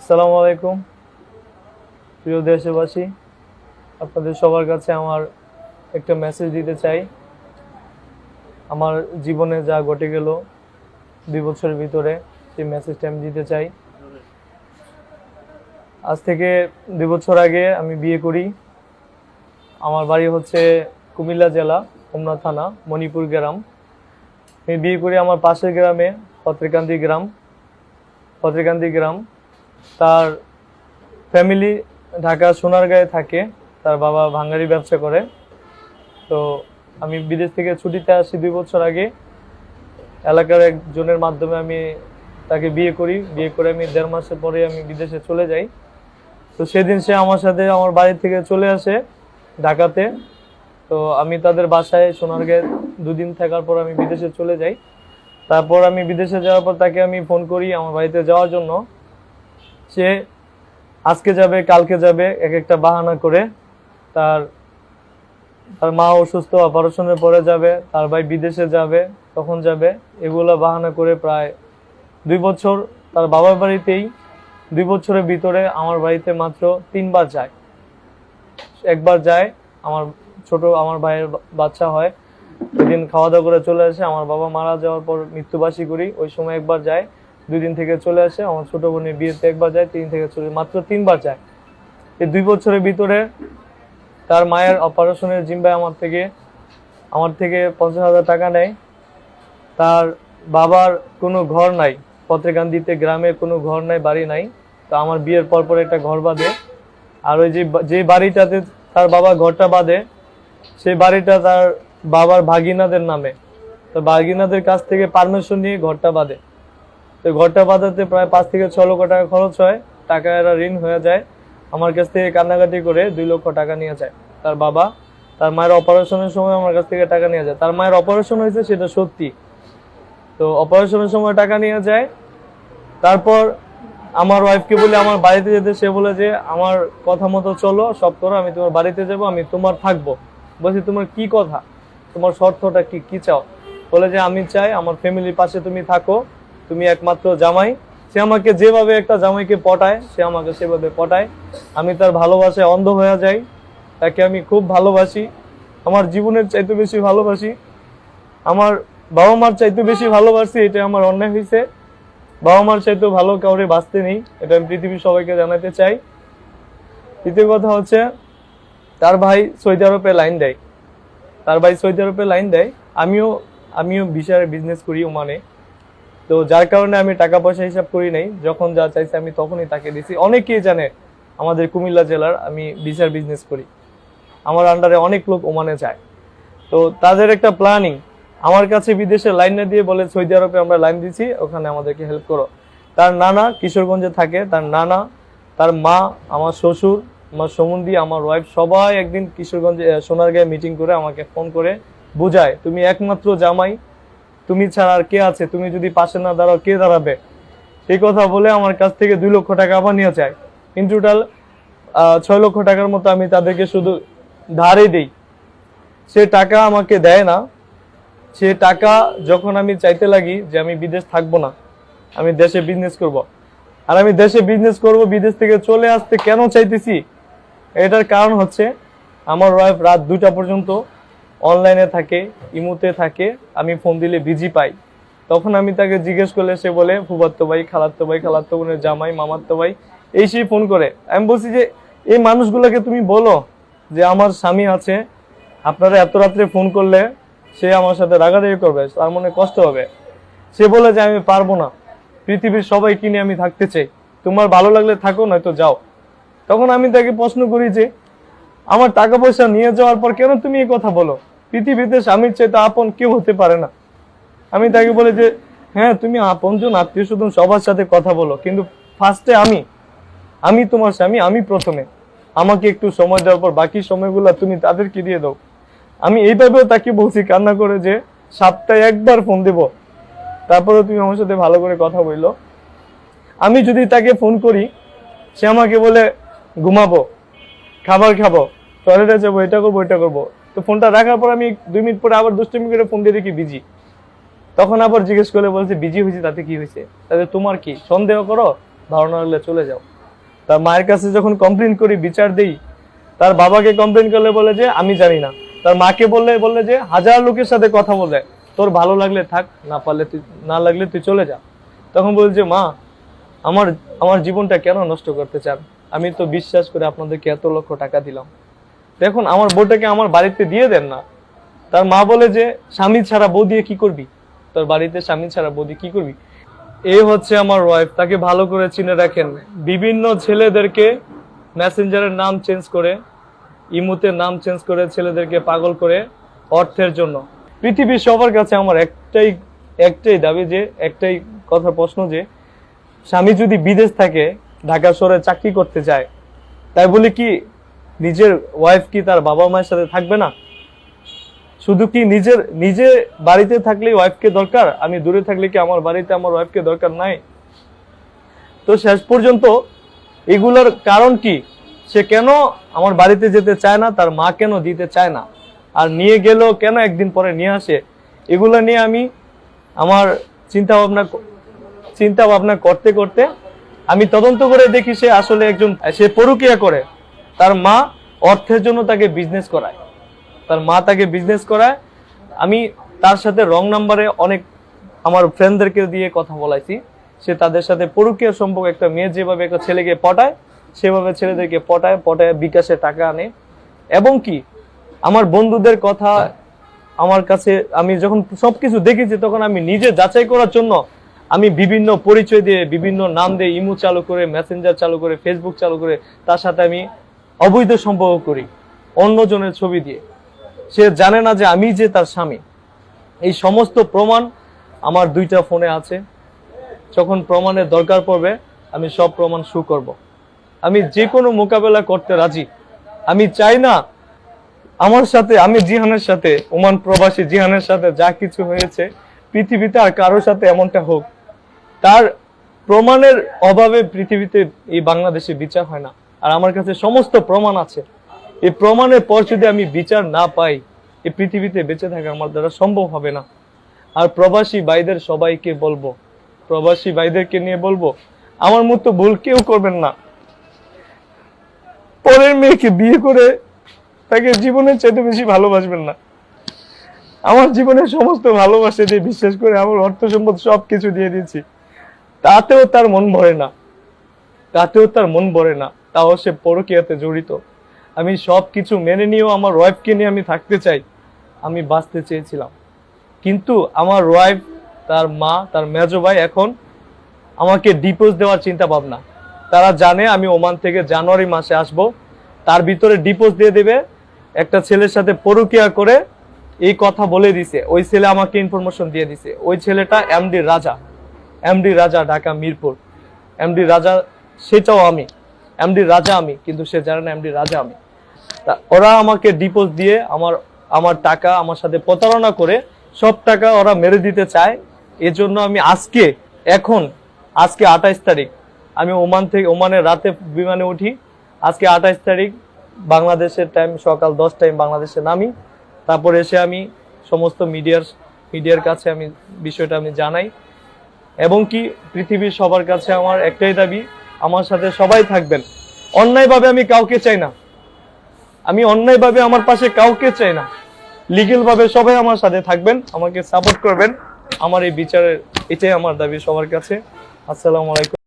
আসসালামু আলাইকুম প্রিয় দেশবাসী, আপনাদের সবার কাছে আমার একটা মেসেজ দিতে চাই। আমার জীবনে যা ঘটে গেল 2 বছরের ভিতরে, সেই মেসেজটা আমি দিতে চাই। আজ থেকে 2 বছর আগে আমি বিয়ে করি। আমার বাড়ি হচ্ছে কুমিল্লা জেলা, হোমনা থানা, মণিপুর গ্রাম। আমি বিয়ে করি আমার পাশের গ্রামে, পত্রিকান্দি গ্রাম। তার ফ্যামিলি ঢাকা সোনারগাঁয়ে থাকে। তার বাবা ভাঙ্গারি ব্যবসা করে। তো আমি বিদেশ থেকে ছুটিতে আসি 2 বছর আগে। এলাকার একজনের মাধ্যমে আমি তাকে বিয়ে করি। বিয়ে করে আমি 1.5 মাসের পরে আমি বিদেশে চলে যাই। তো সেদিন সে আমার সাথে আমার বাড়ি থেকে চলে আসে ঢাকাতে। তো আমি তাদের বাসায় সোনারগাঁয়ে 2 দিন থাকার পর আমি বিদেশে চলে যাই। তারপর আমি বিদেশে যাওয়ার পর তাকে আমি ফোন করি আমার বাড়িতে যাওয়ার জন্য। সে আজকে যাবে, কালকে যাবে, এক একটা বাহানা করে। তার মা অসুস্থ, অপারেশনের পরে যাবে, তার ভাই বিদেশে যাবে, তখন যাবে, এগুলো বাহানা করে প্রায় 2 বছর তার বাবার বাড়িতেই। 2 বছরের ভিতরে আমার বাড়িতে মাত্র 3 বার যায়। একবার যায়, আমার ভাইয়ের বাচ্চা হয়, ওইদিন খাওয়া দাওয়া করে চলে আসে। আমার বাবা মারা যাওয়ার পর মৃত্যুবাসী করি, ওই সময় একবার যায়। 2 দিন থেকে চলে আসে। আমার ছোট বোনের বিয়েতে একবার যায়, 3 থেকে চলে, মাত্র 3 বার যায়। এই 2 বছরের ভিতরে তার মায়ের অপারেশনের জিম্বায় আমার থেকে 50,000 টাকা নেয়। তার বাবার কোনো ঘর নাই, পত্রকান্দিতে গ্রামে কোনো ঘর নাই, বাড়ি নাই। তো আমার বিয়ের পর একটা ঘর বাঁধে। আর ওই যে বাড়িটাতে তার বাবা ঘরটা বাঁধে, সেই বাড়িটা তার বাবার ভাগিনাদের নামে। তো ভাগিনাদের কাছ থেকে পারমিশন নিয়ে ঘরটা বাঁধে। তো ঘরটা বাঁধাতে প্রায় 5 থেকে 6 লক্ষ টাকা খরচ হয়। টাকা এরা ঋণ হয়ে যায়। আমার কাছ থেকে কান্নাকাটি করে 2 লক্ষ টাকা নিয়ে যায় তার বাবা। তার মায়ের অপারেশনের সময় আমার কাছ থেকে টাকা নিয়ে যায়। তার মায়ের অপারেশন হয়েছে, সেটা সত্যি। তো অপারেশনের সময় টাকা নিয়ে যায়। তারপর আমার ওয়াইফকে বলে আমার বাড়িতে যেতে, সে বলে যে আমার কথা মতো চলো, সব করো, আমি তোমার বাড়িতে যাব, আমি তোমার থাকবো। বলছি তোমার কি কথা, তোমার শর্তটা কি চাও? বলে যে আমি চাই আমার ফ্যামিলির পাশে তুমি থাকো, তুমি একমাত্র জামাই। সে আমাকে যেভাবে একটা জামাইকে পটায়, সে আমাকে সেভাবে পটায়। আমি তার ভালোবাসায় অন্ধ হয়ে যাই। তাকে আমি খুব ভালোবাসি, আমার জীবনের চাইতে বেশি ভালোবাসি, আমার বাবা মার চাইতে বেশি ভালোবাসি। এটা আমার অন্যায় হয়েছে। বাবা মার চাইতেও ভালো কাউরে বাঁচতে নেই, এটা আমি পৃথিবীর সবাইকে জানাতে চাই। দ্বিতীয় কথা হচ্ছে, তার ভাই সৌদি আরবে লাইন দেয়। আমিও ভিসার বিজনেস করি ওমানে। তো যার কারণে আমি টাকা পয়সা হিসাব করি নাই, যখন যা চাইছে আমি তখনই তাকে দিছি। অনেকেই জানে আমাদের কুমিল্লা জেলার আমি ভিসার বিজনেস করি। আমার আন্ডারে অনেক লোক ওমানে যায়। তো তাদের একটা প্ল্যানিং, আমার কাছে বিদেশে লাইন না দিয়ে বলে সৌদি আরবে আমরা লাইন দিচ্ছি, ওখানে আমাদেরকে হেল্প করো। তার নানা কিশোরগঞ্জে থাকে, তার নানা, তার মা, আমার শ্বশুর, আমার সমুন্দি, আমার ওয়াইফ, সবাই একদিন কিশোরগঞ্জে সোনারগাঁয়ে মিটিং করে আমাকে ফোন করে বুঝায়, তুমি একমাত্র জামাই, তুমি ছাড়া আর কে আছে, তুমি যদি পাশে না দাঁড়াও কে দাঁড়াবে। এই কথা বলে আমার কাছ থেকে 2 লক্ষ টাকা আবার নিয়ে যায়। ইন টোটাল 6 লক্ষ টাকার মতো আমি তাদেরকে শুধু ধারে দিই। সে টাকা আমাকে দেয় না। সে টাকা যখন আমি চাইতে লাগি যে আমি বিদেশ থাকবো না, আমি দেশে বিজনেস করব, আর আমি দেশে বিজনেস করব, বিদেশ থেকে চলে আসতে কেন চাইতেছি, এটার কারণ হচ্ছে আমার ওয়াইফ রাত 2টা পর্যন্ত অনলাইনে থাকে, ইমুতে থাকে। আমি ফোন দিলে বিজি পাই। তখন আমি তাকে জিজ্ঞেস করলে সে বলে ফুফাতো ভাই, খালাতো বোনের জামাই, মামাতো ভাই, এই সেই ফোন করে। আমি বলছি যে এই মানুষগুলোকে তুমি বলো যে আমার স্বামী আছে, আপনারা এত রাত্রে ফোন করলে সে আমার সাথে রাগারাগি করবে, তার মনে কষ্ট হবে। সে বলে যে আমি পারবো না, পৃথিবীর সবাই কিনে আমি থাকতে চাই, তোমার ভালো লাগলে থাকো, নয়তো যাও। তখন আমি তাকে প্রশ্ন করি যে আমার টাকা পয়সা নিয়ে যাওয়ার পর কেন তুমি এই কথা বলো? পৃথিবীতে স্বামীর চাইতে আপন কেউ হতে পারে না। আমি তাকে বলে যে হ্যাঁ, তুমি আপনজন, আত্মীয় স্বজন সবার সাথে কথা বলো, কিন্তু ফার্স্টে আমি তোমার স্বামী, আমি প্রথমে। আমাকে একটু সময় দেওয়ার পর বাকি সময়গুলো তুমি তাদেরকে দিয়ে দাও। আমি এইভাবেও তাকে বলছি কান্না করে যে সপ্তাহে একবার ফোন দেব, তারপরে তুমি আমার সাথে ভালো করে কথা বললো। আমি যদি তাকে ফোন করি, সে আমাকে বলে ঘুমাবো, খাবার খাবো, টয়লেটে যাবো, এটা করবো। তো ফোনটা রাখার পর আমি 2 মিনিট পরে আবার 10 করে ফোন দিয়ে দেখি বিজি। তখন আবার জিজ্ঞেস করে বলছে বিজি হয়েছে, তাতে কি হয়েছে, তাতে তোমার কি? সন্দেহ করো, ধারণা হলে চলে যাও। তার মায়ের কাছে যখন কমপ্লেন করি, বিচার দেই, তার বাবাকে কমপ্লেন করলে বলে যে আমি জানি না, তার মাকে বললে যে হাজার লোকের সাথে কথা বলে, তোর ভালো লাগলে থাক, না পারলে তুই, না লাগলে তুই চলে যা। তখন বলছে মা, আমার আমার জীবনটা কেন নষ্ট করতে চান? আমি তো বিশ্বাস করে আপনাদেরকে এত লক্ষ টাকা দিলাম, দেখুন আমার বউটাকে আমার বাড়িতে দিয়ে দেন না। তার মা বলে যে স্বামী ছাড়া বউ দিয়ে কি করবি, তোর বাড়িতে স্বামী ছাড়া বউ দিয়ে কি করবি। এই হচ্ছে আমার ওয়াইফ, তাকে ভালো করে চিনে রাখেন। বিভিন্ন ছেলেদেরকে মেসেঞ্জারের নাম চেঞ্জ করে, ইমুতে নাম চেঞ্জ করে ছেলেদেরকে পাগল করে অর্থের জন্য। পৃথিবীর সবার কাছে আমার একটাই দাবি, যে একটাই কথা প্রশ্ন, যে স্বামী যদি বিদেশ থাকে, ঢাকা শহরে চাকরি করতে যায়, তাই বলে কি নিজের ওয়াইফ কি তার বাবা মায়ের সাথে থাকবে না? শুধু কি নিজে বাড়িতে থাকলে ওয়াইফকে দরকার, আমি দূরে থাকলে কি আমার বাড়িতে আমার ওয়াইফকে দরকার নাই? তো শেষ পর্যন্ত এগুলোর কারণ কি? সে কেন আমার বাড়িতে যেতে চায় না, তার মা কেন দিতে চায় না, আর নিয়ে গেলেও কেন একদিন পরে নিয়ে আসে, এগুলো নিয়ে আমি আমার চিন্তা ভাবনা করতে করতে আমি তদন্ত করে দেখি সে আসলে সে পরকীয়া করে। তার মা অর্থের জন্য তাকে বিজনেস করায়, তার মা তাকে বিজনেস করায়। আমি তার সাথে রং নাম্বারে অনেক আমার ফ্রেন্ডদেরকে দিয়ে কথা বলাইছি, সে তাদের সাথে পরকীয়ার সম্পর্ক, একটা মেয়ে যেভাবে একটা ছেলেকে পটায়, সেভাবে ছেলেদেরকে পটায় বিকাশে টাকা আনে। এবং কি আমার বন্ধুদের কথা আমার কাছে, আমি যখন সবকিছু দেখেছি, তখন আমি নিজে যাচাই করার জন্য আমি বিভিন্ন পরিচয় দিয়ে, বিভিন্ন নাম দিয়ে, ইমো চালু করে, মেসেঞ্জার চালু করে, ফেসবুক চালু করে তার সাথে আমি অবৈধ সম্পর্ক করি, অন্যজনের ছবি দিয়ে। সে জানে না যে আমি যে তার স্বামী। এই সমস্ত প্রমাণ আমার 2টা ফোনে আছে। যখন প্রমাণের দরকার পড়বে, আমি সব প্রমাণ শো করব। আমি যে কোনো মোকাবেলা করতে রাজি। আমি চাই না আমার সাথে, আমি জিহানের সাথে, ওমান প্রবাসী জিহানের সাথে যা কিছু হয়েছে, পৃথিবীতে আর কারোর সাথে এমনটা হোক। তার প্রমাণের অভাবে পৃথিবীতে, এই বাংলাদেশে বিচার হয় না। আর আমার কাছে সমস্ত প্রমাণ আছে। এই প্রমাণের পর যদি আমি বিচার না পাই, এই পৃথিবীতে বেঁচে থাকা আমার দ্বারা সম্ভব হবে না। আর প্রবাসী ভাইদের সবাইকে বলবো, প্রবাসী ভাইদেরকে নিয়ে বলবো, আমার মতো ভুল কেউ করবেন না। পরের মেয়েকে বিয়ে করে তাকে জীবনের চাইতে বেশি ভালোবাসবেন না। আমার জীবনের সমস্ত ভালোবাসা দিয়ে, বিশ্বাস করে আমার অর্থ সম্পদ সবকিছু দিয়ে দিয়েছি, তাতেও তার মন ভরে না, তাও সে পরকীয়াতে জড়িত। আমি সবকিছু মেনে নিয়েও আমার ওয়াইফকে নিয়ে আমি থাকতে চাই, আমি বাঁচতে চেয়েছিলাম। কিন্তু আমার ওয়াইফ, তার মা, তার মেজো ভাই এখন আমাকে ডিভোর্স দেওয়ার চিন্তা ভাবনা। তারা জানে আমি ওমান থেকে জানুয়ারি মাসে আসব, তার ভিতরে ডিভোর্স দিয়ে দেবে। একটা ছেলের সাথে পরকীয়া করে এই কথা বলে দিছে, ওই ছেলে আমাকে ইনফরমেশন দিয়ে দিছে। ওই ছেলেটা এমডি রাজা, ঢাকা মিরপুর। এমডি রাজা সেটাও আমি, এমডি রাজা আমি, কিন্তু সে জানে না এমডি রাজা আমি। ওরা আমাকে ডিভোর্স দিয়ে আমার টাকা, আমার সাথে প্রতারণা করে সব টাকা ওরা মেরে দিতে চায়। এজন্য আমি আজকে 28 তারিখ আমি ওমানের রাতে বিমানে উঠি। আজকে 28 তারিখ বাংলাদেশের টাইম সকাল 10টায় বাংলাদেশে নামি। তারপরে এসে আমি সমস্ত মিডিয়ার কাছে আমি বিষয়টা আমি জানাই। এবং কি পৃথিবীর সবার কাছে আমার একটাই দাবি, আমার সাথে সবাই থাকবেন। অন্যায়ভাবে আমি কাউকে চাই না, আমি অন্যায়ভাবে আমার পাশে কাউকে চাই না। লিগ্যাল ভাবে সবাই আমার সাথে থাকবেন, আমাকে সাপোর্ট করবেন। আমার এই বিচারের, এটাই আমার দাবি সবার কাছে। আসসালামু আলাইকুম।